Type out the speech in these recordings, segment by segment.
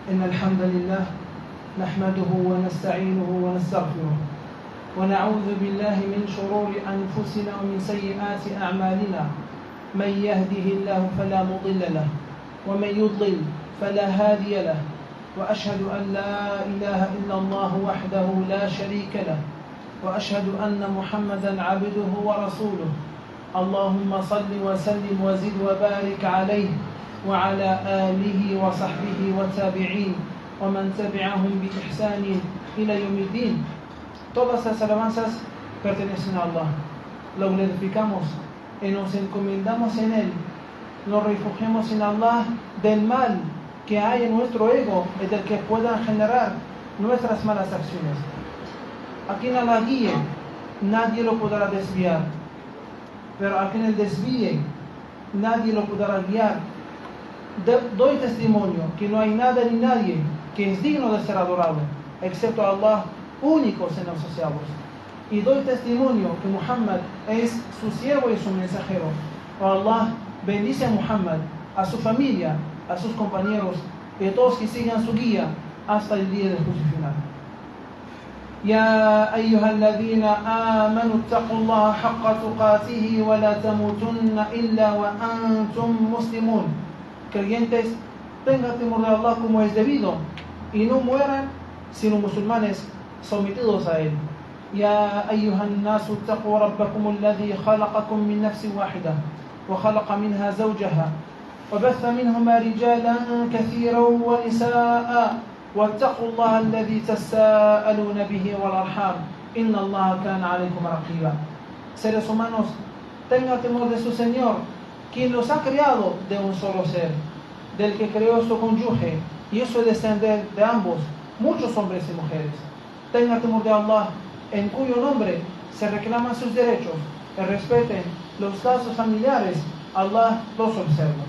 إن الحمد لله نحمده ونستعينه ونستغفره ونعوذ بالله من شرور أنفسنا ومن سيئات أعمالنا من يهده الله فلا مضل له ومن يضلل فلا هادي له وأشهد أن لا إله إلا الله وحده لا شريك له وأشهد أن محمدا عبده ورسوله اللهم صل وسلم وزد وبارك عليه وعلى آله وصحبه والتابعين ومن تبعهم بإحسان إلى يوم الدين. Todas las alabanzas pertenecen a Allah. Lo glorificamos y nos encomendamos en Él. Nos refugiamos en Allah del mal que hay en nuestro ego y del que puedan generar nuestras malas acciones. A quien Allah guíe, nadie lo podrá desviar. Pero a quien Él desvíe, nadie lo podrá guiar. Doy testimonio que no hay nada ni nadie que es digno de ser adorado, excepto Allah, únicos en asociados. Y doy testimonio que Muhammad es su siervo y su mensajero. Oh Allah, bendice a Muhammad, a su familia, a sus compañeros y a todos que sigan su guía hasta el día del juicio final. يا أيها الذين آمنوا اتقوا الله حق تقاته ولا تموتن إلا وأنتم مسلمون. Creyentes, tengan temor de Allah como es debido y no mueran sino musulmanes sometidos a él. يا أيها الناس اتقوا ربكم الذي خلقكم من نفس واحدة وخلق منها زوجها وبث منهما رجالا كثيرا ونساء واتقوا الله الذي تساءلون به والأرحام إن الله كان عليكم رقيبا. Seres humanos, tengan temor de su Señor, quien los ha creado de un solo ser, del que creó su cónyuge y hizo descender de ambos muchos hombres y mujeres. Tengan temor de Allah, en cuyo nombre se reclaman sus derechos y respeten los lazos familiares. Allah los observa.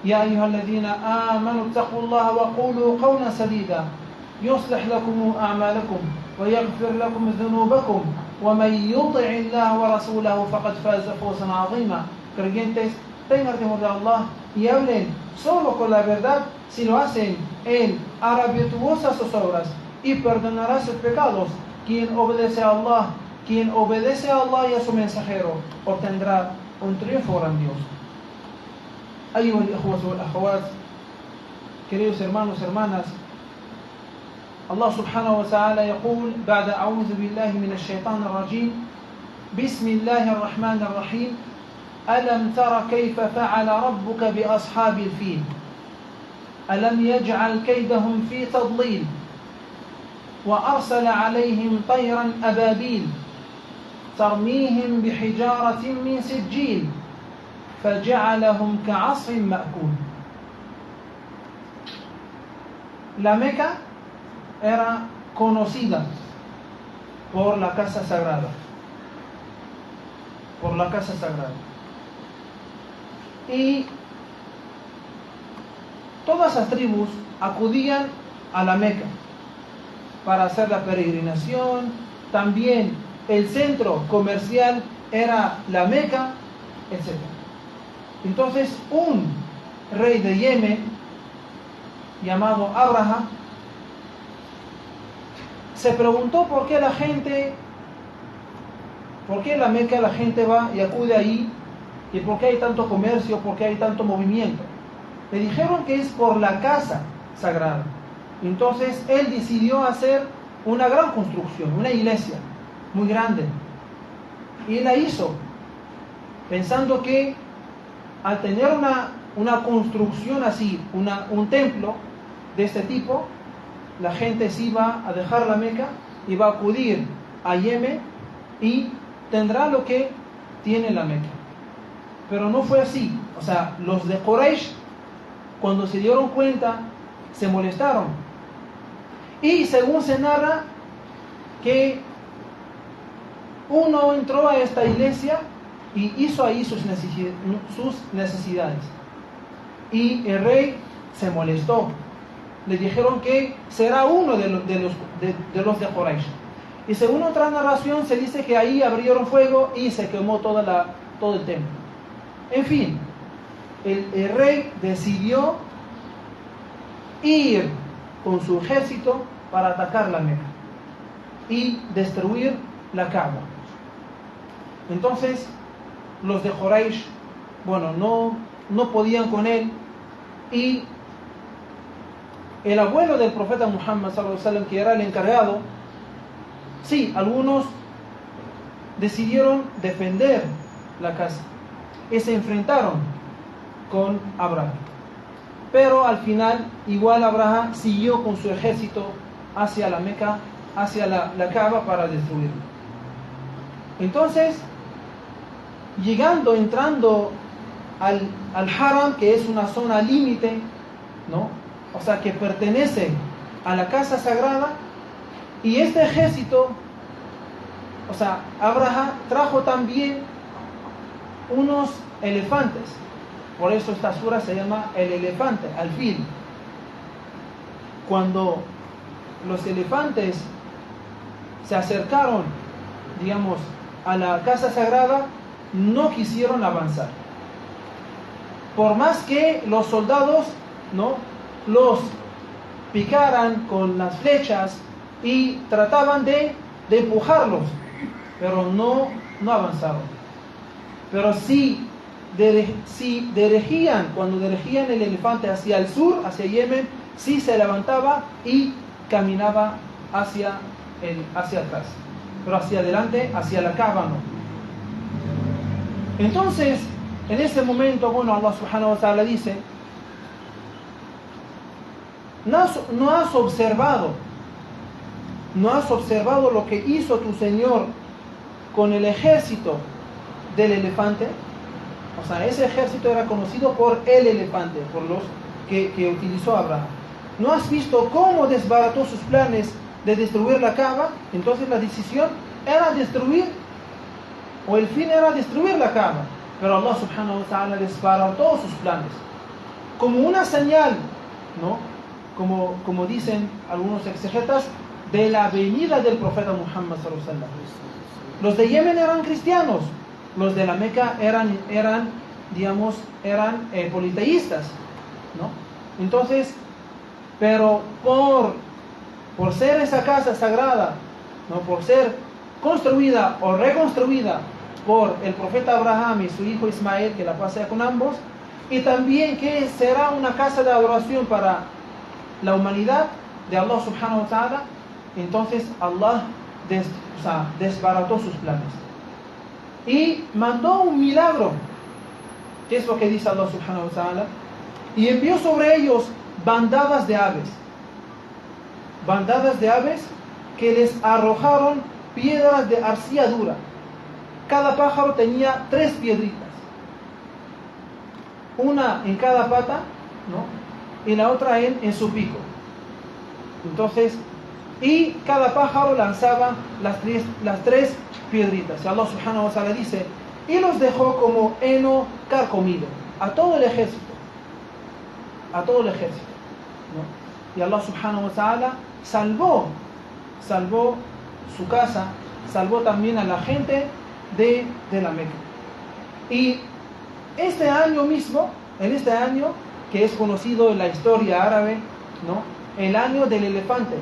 يا أيها الذين آمنوا اتقوا الله وقولوا قولا سديدا يصلح لكم أعمالكم ويغفر لكم ذنوبكم ومن يطع الله ورسوله فقد فاز فوزا عظيما. Creyentes, tengan temor de Allah y hablen solo con la verdad. Si lo hacen, Él hará virtuosas sus obras y perdonará sus pecados. Quien obedece a Allah y a su mensajero obtendrá un triunfo grandioso. أيها الإخوة والأخوات, queridos hermanos, hermanas, Allah subhanahu wa ta'ala يقول بعد أعوذ بالله من الشيطان الرجيم بسم الله الرحمن الرحيم ألم تر كيف فعل ربك بأصحاب الفيل ألم يجعل كيدهم في تضليل وأرسل عليهم طيرا أبابيل ترميهم بحجارة من سجيل فجعلهم كعصف مأكول. La Meca era conocida por la casa sagrada. Y todas las tribus acudían a la Meca para hacer la peregrinación. También el centro comercial era la Meca, etc. Entonces un rey de Yemen llamado Abraha se preguntó por qué la Meca la gente va y acude ahí, y por qué hay tanto comercio, por qué hay tanto movimiento. Le dijeron que es por la casa sagrada. Entonces él decidió hacer una gran construcción, una iglesia muy grande, y la hizo pensando que al tener una construcción así, un templo de este tipo, la gente se iba a dejar la Meca y va a acudir a Yemen y tendrá lo que tiene la Meca. Pero no fue así. O sea, los de Quraysh, cuando se dieron cuenta, se molestaron. Y según se narra, que uno entró a esta iglesia y hizo ahí sus necesidades. Y el rey se molestó. Le dijeron que será uno de los de Quraysh. Y según otra narración se dice que ahí abrieron fuego y se quemó todo el templo. En fin, el rey decidió ir con su ejército para atacar la Meca y destruir la Kaaba. Entonces los de Quraysh, bueno, no podían con él, y el abuelo del profeta Muhammad sallallahu alaihi wasallam, que era el encargado, sí, algunos decidieron defender la casa y se enfrentaron con Abraha, pero al final igual Abraha siguió con su ejército hacia la Meca, hacia la Kaaba, para destruirlo. Entonces, entrando al Haram, que es una zona límite, ¿no? O sea, que pertenece a la casa sagrada, y este ejército, o sea, Abraha trajo también unos elefantes. Por eso esta sura se llama el elefante, al-fil. Cuando los elefantes se acercaron, digamos, a la casa sagrada, no quisieron avanzar. Por más que los soldados, ¿no?, los picaran con las flechas y trataban de empujarlos, pero no avanzaron. Pero cuando dirigían el elefante hacia el sur, hacia Yemen, sí se levantaba y caminaba hacia atrás, pero hacia adelante, hacia la Kaaba no. Entonces, en ese momento, bueno, Allah subhanahu wa ta'ala dice: ¿No has observado lo que hizo tu Señor con el ejército del elefante? O sea, ese ejército era conocido por el elefante, por los que utilizó Abraham. ¿No has visto cómo desbarató sus planes de destruir la Kaaba? Entonces la decisión era destruir, o el fin era destruir la Kaaba. Pero Allah subhanahu wa ta'ala desbarató sus planes como una señal, ¿no?, como dicen algunos exegetas, de la venida del profeta Muhammad sallallahu alaihi wasallam. Los de Yemen eran cristianos, los de la Meca eran politeístas, ¿no? Entonces, pero por ser esa casa sagrada, ¿no?, por ser construida o reconstruida por el profeta Abraham y su hijo Ismael, que la paz sea con ambos, y también que será una casa de adoración para la humanidad de Allah subhanahu wa ta'ala, entonces Allah desbarató sus planes y mandó un milagro. ¿Qué es lo que dice Allah subhanahu wa ta'ala? Y envió sobre ellos bandadas de aves que les arrojaron piedras de arcilla dura. Cada pájaro tenía 3 piedritas, una en cada pata, ¿no?, y la otra en su pico. Entonces, y cada pájaro lanzaba las 3 piedritas. Y Allah subhanahu wa ta'ala dice: y los dejó como heno carcomido a todo el ejército, ¿no? Y Allah subhanahu wa ta'ala salvó su casa, salvó también a la gente de la Meca. Y este año mismo, en este año que es conocido en la historia árabe, ¿no?, el año del elefante,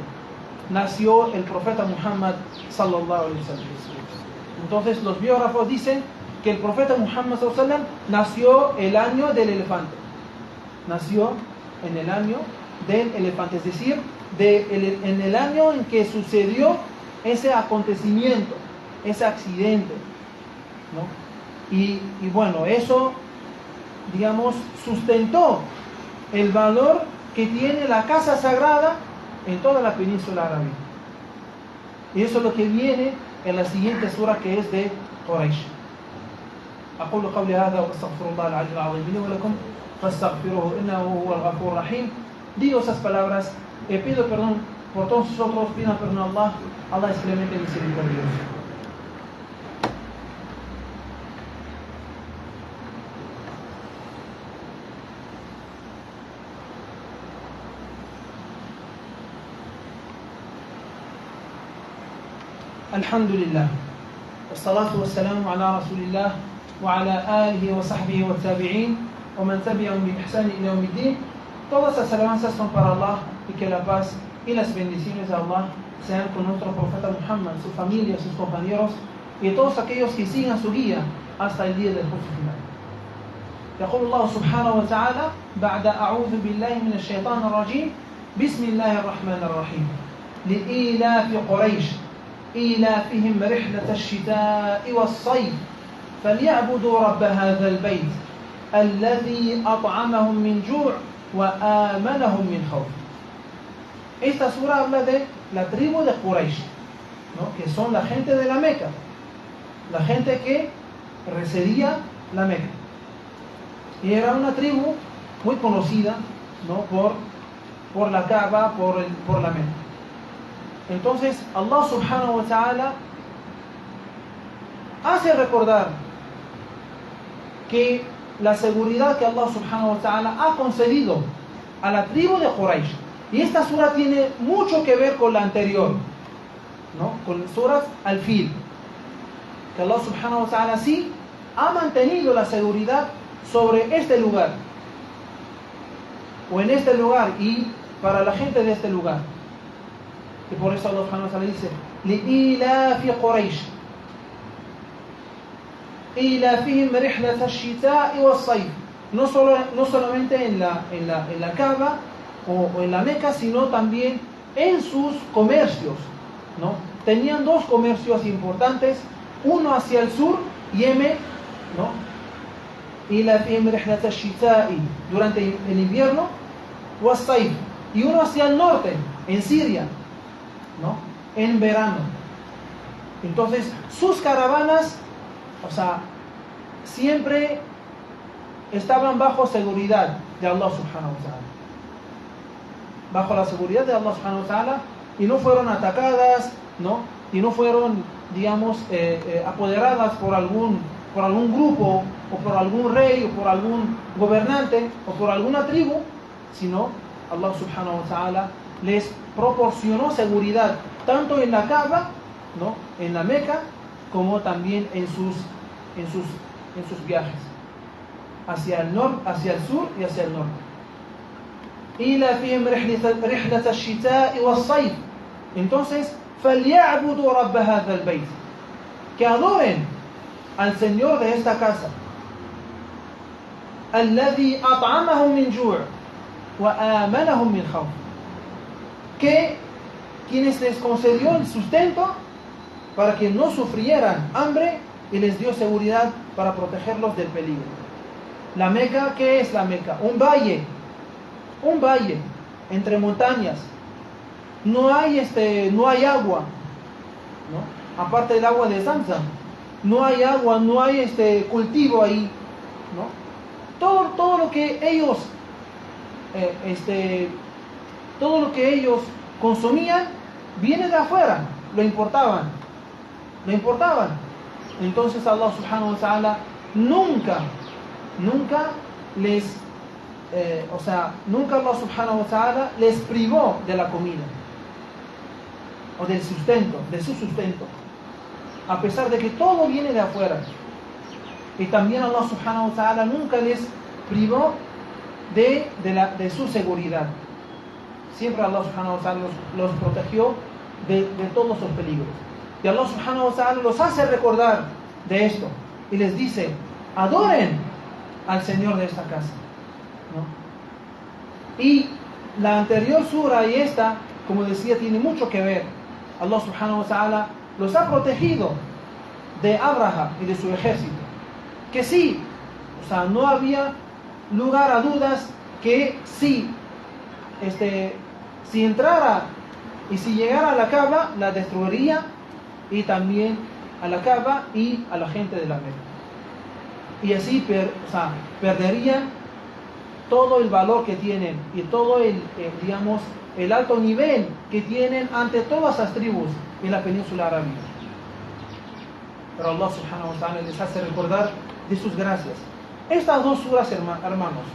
nació el profeta Muhammad sallallahu alaihi wasallam. Entonces los biógrafos dicen que el profeta Muhammad sallallahu alaihi wasallam nació el año del elefante, nació en el año del elefante, es decir, en el año en que sucedió ese acontecimiento, ese accidente, ¿no? Y bueno, eso, digamos, sustentó el valor que tiene la casa sagrada en toda la península árabe. Y eso es lo que viene en la siguiente sura, que es de Quraysh. أقول قولي هذا وأستغفر الله العلي العظيم لي ولكم فاستغفروه إنه هو الغفور الرحيم. Digo esas palabras, pido perdón por todos nosotros, pidan perdón a Allah. Allah es clemente y misericordioso. الحمد لله والصلاة والسلام على رسول الله وعلى آله وصحبه والتابعين ومن تبعهم بإحسان إلى يوم الدين. Todas las alabanzas son para Allah y que la paz y las bendiciones de Allah sean con nuestro profeta Muhammad, su familia, sus compañeros y todos aquellos que sigan su guía hasta el día del juicio final. يقول الله سبحانه وتعالى بعد أعوذ بالله من الشيطان الرجيم بسم الله الرحمن الرحيم لإيلاف قريش إيلافهم رحلة الشتاء والصيف فليعبدوا رب هذا البيت الذي أطعمهم من جوع وآمنهم من خوف. Esta sura habla de la tribu de Quraysh, ¿no? Que son la gente de la Meca, la gente que residía la Meca. Y era una tribu muy conocida, ¿no? por la Kaaba, por la Meca. Entonces Allah subhanahu wa ta'ala hace recordar que la seguridad que Allah subhanahu wa ta'ala ha concedido a la tribu de Quraysh. Y esta sura tiene mucho que ver con la anterior, ¿no? Con suras al-Fil. Que Allah subhanahu wa ta'ala sí ha mantenido la seguridad sobre este lugar. O en este lugar y para la gente de este lugar. Y por eso Allah subhanahu wa ta'ala dice لإيلاف قريش إيلافهم رحلة الشتاء والصيف. No solamente en la Kaaba o en la Meca, sino también en sus comercios, ¿no? Tenían dos comercios importantes, uno hacia el sur, Yemen, ¿no? إيلافهم رحلة الشتاء durante el invierno, والصيف, y uno hacia el norte, en Siria, ¿no? En verano. Entonces sus caravanas, o sea, siempre estaban bajo seguridad de Allah subhanahu wa ta'ala, bajo la seguridad de Allah subhanahu wa ta'ala, y no fueron atacadas, ¿no? Y no fueron, digamos, apoderadas por algún grupo, o por algún rey, o por algún gobernante, o por alguna tribu, sino Allah subhanahu wa ta'ala les proporcionó seguridad tanto en la Kaaba, ¿no? En la Meca, como también en sus viajes hacia el norte, hacia el sur y hacia el norte. إِلَافِهِمْ رِحْلَةَ الشِّتَاءِ وَالصَّيْفِ. Entonces, فَلْيَعْبُدُوا رَبَّ هَذَا الْبَيْتِ. Que adoren al Señor de esta casa. الَّذِي أَطْعَمَهُمْ مِنْ جُوعٍ وَآمَنَهُمْ مِنْ خَوْفٍ. Que quienes les concedió el sustento para que no sufrieran hambre y les dio seguridad para protegerlos del peligro. La Meca, ¿qué es la Meca? Un valle entre montañas. No hay agua, ¿no? Aparte del agua de Zamzam, no hay agua, no hay cultivo ahí, ¿no? Todo lo que ellos consumían viene de afuera, lo importaban. Entonces Allah subhanahu wa ta'ala nunca Allah subhanahu wa ta'ala les privó de la comida o de su sustento, a pesar de que todo viene de afuera. Y también Allah subhanahu wa ta'ala nunca les privó de su seguridad. Siempre Allah subhanahu wa ta'ala los protegió de todos los peligros. Y Allah subhanahu wa ta'ala los hace recordar de esto y les dice: adoren al Señor de esta casa, ¿no? Y la anterior sura y esta, como decía, tiene mucho que ver. Allah subhanahu wa ta'ala los ha protegido de Abraha y de su ejército, que sí, o sea, no había lugar a dudas que sí, si entrara y si llegara a la Kaaba, la destruiría, y también a la Kaaba y a la gente de la Meca. Y así perderían todo el valor que tienen y todo el alto nivel que tienen ante todas las tribus en la península arábiga. Pero Allah subhanahu wa ta'ala les hace recordar de sus gracias. Estas dos suras, hermanos,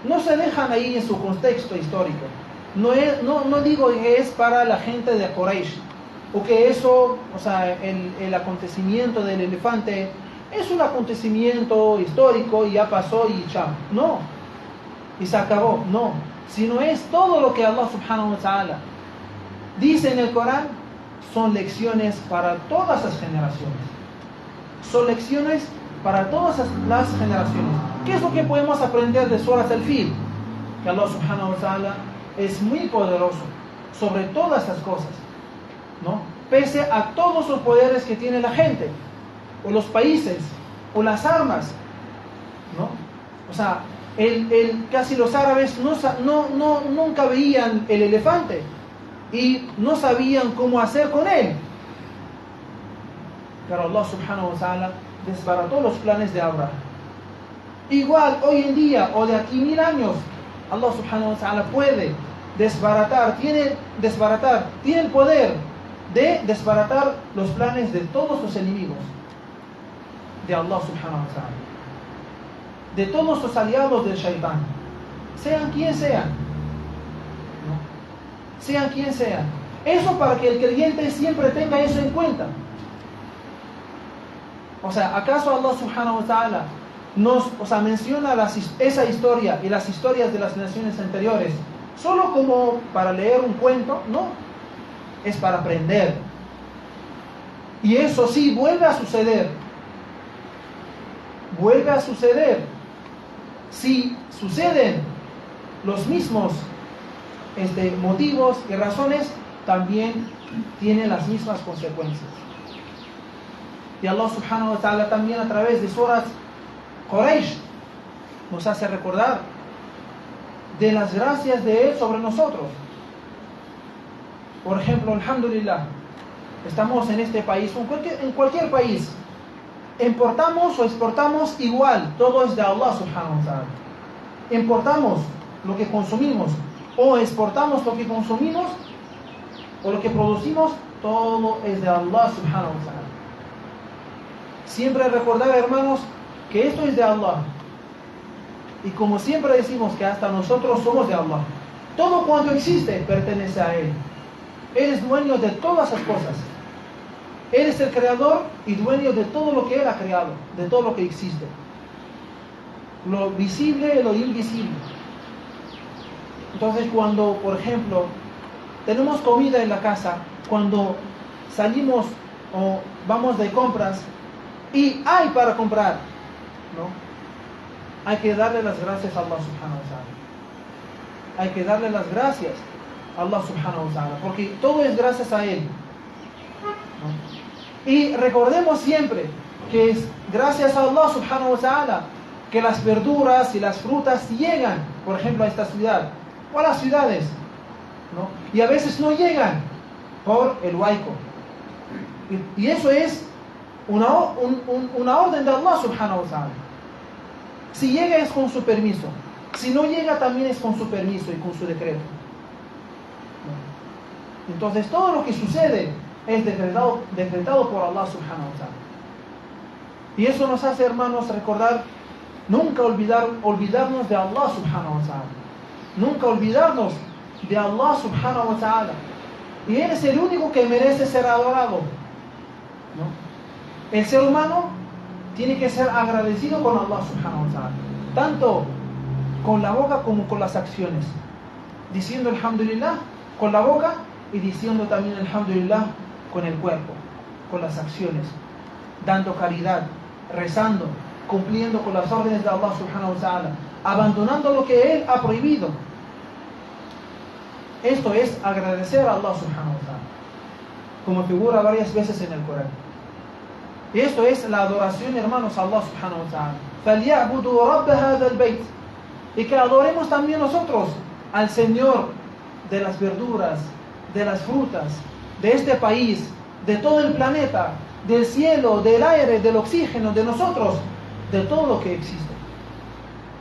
no se dejan ahí en su contexto histórico. No digo que es para la gente de Quraysh, o que eso, o sea, el acontecimiento del elefante es un acontecimiento histórico y ya pasó y chao. No. y se acabó. No, sino es todo lo que Allah subhanahu wa ta'ala dice en el Corán, son lecciones para todas las generaciones. Son lecciones para todas las generaciones. ¿Qué es lo que podemos aprender de Surat al-Fil? Que Allah subhanahu wa ta'ala es muy poderoso sobre todas las cosas, ¿no? Pese a todos los poderes que tiene la gente, o los países, o las armas, ¿no? O sea, casi los árabes nunca veían el elefante y no sabían cómo hacer con él. Pero Allah subhanahu wa ta'ala desbarató los planes de Abraham. Igual hoy en día o de aquí 1000 años, Allah subhanahu wa ta'ala puede desbaratar, tiene el poder de desbaratar los planes de todos los enemigos de Allah subhanahu wa ta'ala, de todos los aliados del shaitán, sean quien sean, ¿no? Sean quien sean. Eso para que el creyente siempre tenga eso en cuenta. O sea, ¿acaso Allah subhanahu wa ta'ala menciona esa historia y las historias de las naciones anteriores solo como para leer un cuento? No, es para aprender. Y eso sí, vuelve a suceder. Vuelve a suceder. Si suceden los mismos motivos y razones, también tienen las mismas consecuencias. Y Allah subhanahu wa ta'ala también a través de suras Quraysh nos hace recordar de las gracias de Él sobre nosotros. Por ejemplo, alhamdulillah, estamos en este país, en cualquier país, importamos o exportamos igual, todo es de Allah subhanahu wa ta'ala. Importamos lo que consumimos o exportamos lo que consumimos o lo que producimos, todo es de Allah subhanahu wa ta'ala. Siempre recordar, hermanos, que esto es de Allah. Y como siempre decimos que hasta nosotros somos de Allah. Todo cuanto existe pertenece a Él. Él es dueño de todas las cosas. Él es el creador y dueño de todo lo que Él ha creado, de todo lo que existe. Lo visible y lo invisible. Entonces cuando, por ejemplo, tenemos comida en la casa, cuando salimos o vamos de compras y hay para comprar, ¿no? Hay que darle las gracias a Allah subhanahu wa ta'ala. Hay que darle las gracias a Allah subhanahu wa ta'ala, porque todo es gracias a Él, ¿no? Y recordemos siempre que es gracias a Allah subhanahu wa ta'ala que las verduras y las frutas llegan, por ejemplo, a esta ciudad o a las ciudades, ¿no? Y a veces no llegan por el huaico. Y eso es una orden de Allah subhanahu wa ta'ala. Si llega es con su permiso. Si no llega también es con su permiso y con su decreto. Entonces todo lo que sucede es decretado por Allah subhanahu wa ta'ala. Y eso nos hace, hermanos, recordar, nunca olvidarnos de Allah subhanahu wa ta'ala. Nunca olvidarnos de Allah subhanahu wa ta'ala. Y Él es el único que merece ser adorado, ¿no? El ser humano tiene que ser agradecido con Allah subhanahu wa ta'ala, tanto con la boca como con las acciones, diciendo alhamdulillah con la boca y diciendo también alhamdulillah con el cuerpo, con las acciones, dando caridad, rezando, cumpliendo con las órdenes de Allah subhanahu wa ta'ala, abandonando lo que Él ha prohibido. Esto es agradecer a Allah subhanahu wa ta'ala, como figura varias veces en el Corán. Y esto es la adoración, hermanos, a Allah subhanahu wa ta'ala. فَلْيَعْبُدُوا رَبَّ هَذَا الْبَيْتِ. Y que adoremos también nosotros al Señor de las verduras, de las frutas, de este país, de todo el planeta, del cielo, del aire, del oxígeno, de nosotros, de todo lo que existe.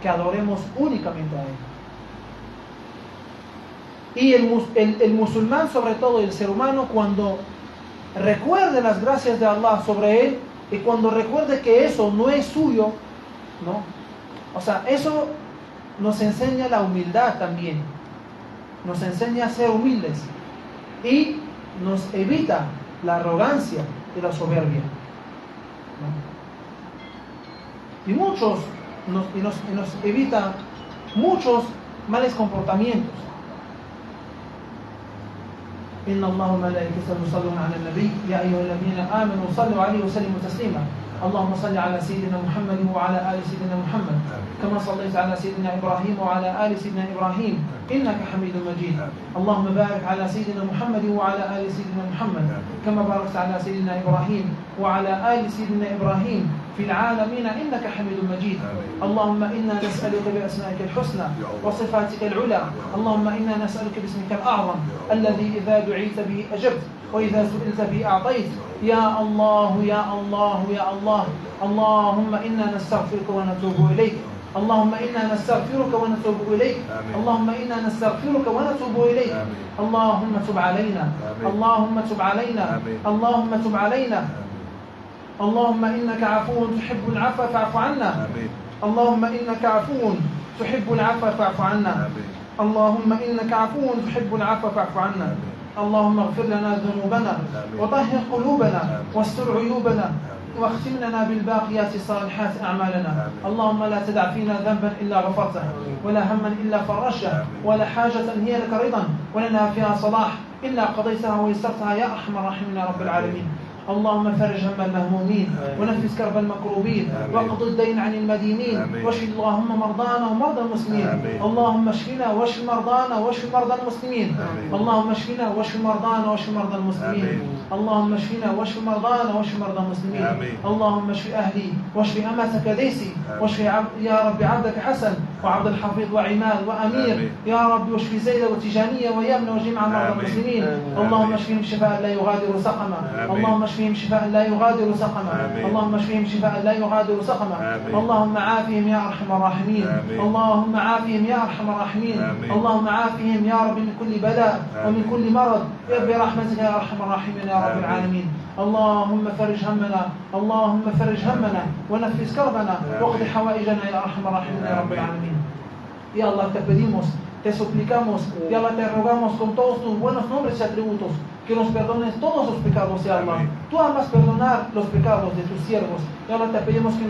Que adoremos únicamente a Él. Y el musulmán, sobre todo el ser humano, cuando recuerde las gracias de Allah sobre él y cuando recuerde que eso no es suyo, ¿no? O sea, eso nos enseña la humildad también, nos enseña a ser humildes y nos evita la arrogancia y la soberbia, ¿no? Y muchos nos evita muchos males comportamientos. إن الله وملائكته يصلون على النبي يا أيها الذين آمنوا صلوا عليه وسلموا تسليما اللهم صل على سيدنا محمد وعلى آل سيدنا محمد كما صليت على سيدنا إبراهيم وعلى آل سيدنا إبراهيم إنك حميد مجيد اللهم بارك على سيدنا محمد وعلى آل سيدنا محمد كما باركت على سيدنا إبراهيم وعلى آل سيدنا إبراهيم في العالمين إنك حميد مجيد اللهم إنا نسألك بأسمائك الحسنى وصفاتك العلى اللهم إنا نسألك باسمك الأعظم الذي إذا دعيت به أجبت وإذا سئلت به أعطيت يا الله يا الله يا الله اللهم إنا نستغفرك ونتوب إليك اللهم إنا نستغفرك ونتوب إليك اللهم إنا نستغفرك ونتوب إليك اللهم تب علينا اللهم تب علينا اللهم تب علينا اللهم إنك عفو تحب العفو فاعف عنا اللهم إنك عفو تحب العفو فاعف عنا اللهم إنك عفو تحب العفو فاعف عنا اللهم اغفر لنا ذنوبنا وطهر قلوبنا واستر عيوبنا واختم لنا بالباقيات الصالحات أعمالنا اللهم لا تدع فينا ذنبا إلا غفرته ولا هما إلا فرجته ولا حاجة هي لك رضا ولنا فيها صلاح إلا قضيتها ويسرتها يا أرحم الراحمين يا رب العالمين اللهم فرج هم المهمومين ونفس كرب المكروبين واقض الدين عن المدينين واشف اللهم مرضانا ومرضى المسلمين اللهم اشفنا واشف مرضانا واشف مرضى المسلمين اللهم اشفنا واشف مرضانا واشف مرضى المسلمين اللهم اشفنا واشف مرضانا واشف مرضى المسلمين اللهم اشف اهلي واشف امتك ديسي واشف يا رب عبدك حسن وعبد الحفيظ وعماد وامير يا رب واشف زيد وتجانيه ويمن وجميع مرضى المسلمين اللهم اشفهم شفاء لا يغادر سقما اللهم اشفهم شفاء لا يغادر سقما اللهم اشفهم شفاء لا يغادر سقما اللهم عافهم يا ارحم الراحمين اللهم عافهم يا ارحم الراحمين اللهم عافهم يا رب من كل بلاء ومن كل مرض برحمتك يا ارحم الراحمين يا رب العالمين اللهم فرج همنا اللهم فرج همنا ونفس كربنا واقض حوائجنا يا ارحم الراحمين يا رب العالمين يا الله te pedimos te suplicamos y Allah te rogamos con todos tus buenos nombres y atributos que nos perdones todos los pecados, ya Allah. Tú amas perdonar los pecados de tus siervos. Ya Allah, te pedimos que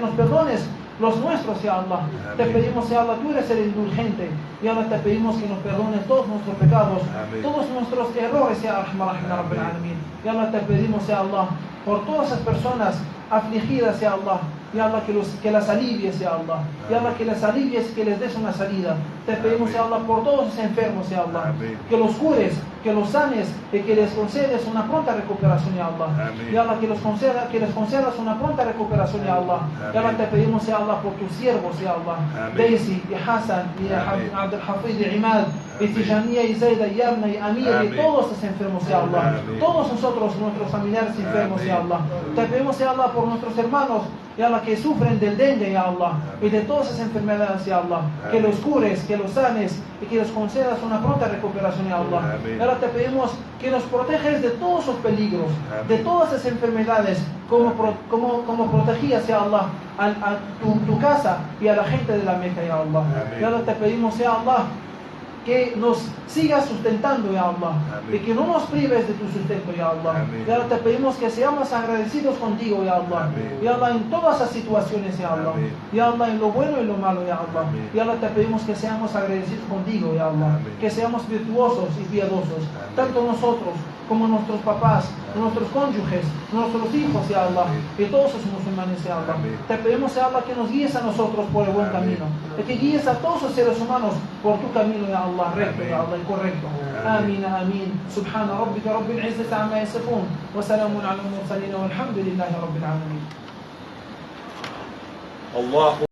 nos perdones los nuestros, ya Allah. Te pedimos, ya Allah, tú eres el indulgente. Ya Allah, te pedimos que nos perdones todos nuestros pecados, todos nuestros errores, ya Rabbil. Ya Allah, te pedimos, ya Allah, por todas esas personas afligidas, ya Allah. Ya Allah, que las alivies, ya Allah. Ya Allah, que las alivies, que les des una salida. Te pedimos, ya Allah, por todos los enfermos, ya Allah. Que los cures, que los sanes y que les concedes una pronta recuperación, ya Allah. Ya Allah, que les concedas una pronta recuperación, ya Allah. Ya Allah, te pedimos, ya Allah, por tus siervos, ya Allah. Daisy y Hassan y Abd al-Hafid y Imad y Tijanía y Zaida y Yarna y Amir y todos los enfermos, ya Allah. Todos nosotros, nuestros familiares enfermos, ya Allah. Te pedimos, ya Allah, por nuestros hermanos, ya Allah, que sufren del dengue, ya Allah, y de todas esas enfermedades, ya Allah, que los cures, que los sanes y que les concedas una pronta recuperación, ya Allah. Ya Allah, te pedimos que nos proteges de todos los peligros, de todas esas enfermedades, como protegías, ya Allah, a tu casa y a la gente de la Meca, ya Allah. Ya Allah, te pedimos, ya Allah, que nos sigas sustentando, ya Allah, y que no nos prives de tu sustento, ya Allah. Ya Allah, te pedimos que seamos agradecidos contigo, ya Allah. Ya Allah, en todas las situaciones, ya Allah. Ya Allah, en lo bueno y lo malo, ya Allah. Ya Allah, te pedimos que seamos agradecidos contigo, ya Allah. Que seamos virtuosos y piadosos, tanto nosotros como nuestros papás, nuestros cónyuges, nuestros hijos, ya Allah, y todos los musulmanes, ya Allah. Te pedimos, ya Allah, que nos guíes a nosotros por el buen camino, y que guíes a todos los seres humanos por tu camino, ya Allah, recto, ya Allah, y correcto. Amén, amén. Subhana rabbika rabbil izzati amma yasifun, wa salamun ala al-mursalin, walhamdulillahi rabbil alamin.